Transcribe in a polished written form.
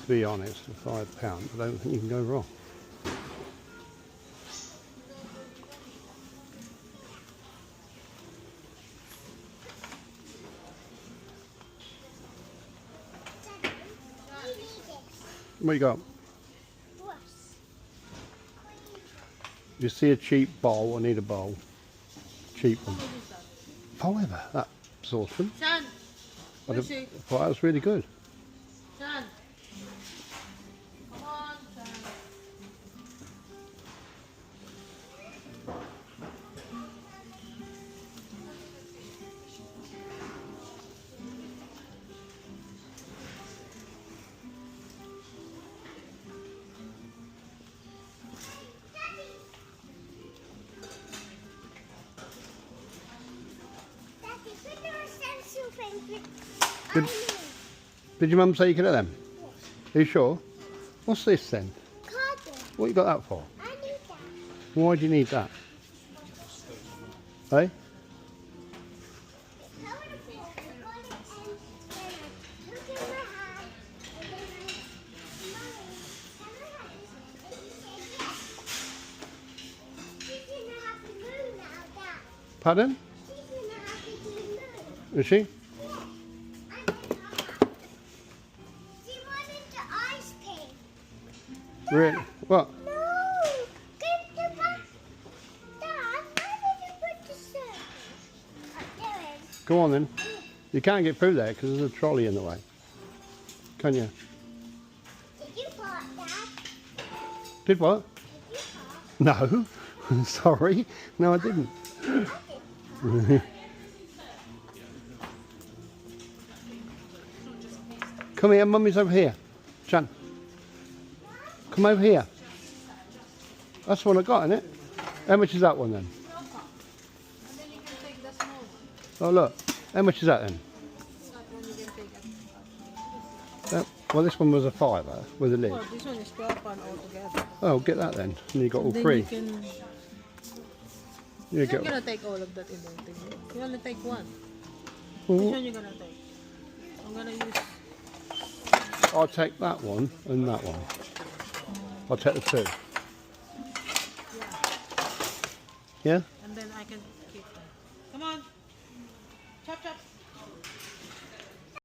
be honest, for £5, I don't think you can go wrong. What you got? You see a cheap bowl, I need a bowl. Cheap one. However, that's awesome. Son, I thought that was really good. Son, come on, son. Did your mum say you could have them? Yes. Are you sure? What's this then? Cardboard. What you got that for? I need that. Why do you need that? Hey? Pardon? Is she? Really? What? No! Get the back. Dad, why did you put the surface? I'm doing. Go on then. You can't get through there because there's a trolley in the way. Can you? Did you park, Dad? Did what? Did you park? No. Sorry. No, I didn't. Come here, Mummy's over here. Chan. Come over here. That's the one I got, isn't it? How much is that one then? And then you can take the small one. Oh look. How much is that then? That one you can take. Well, this one was a fiver with a lid. Oh, this one is 12 pounds altogether. Oh, get that then. And you got all Then three. you can. You You're get. not gonna take all of that in the thing. You only take one. Well, Which one you gonna take? I'm gonna use. I'll take that one and that one. I'll take the two. Yeah. Yeah? And then I can keep them. Come on. Chop chop.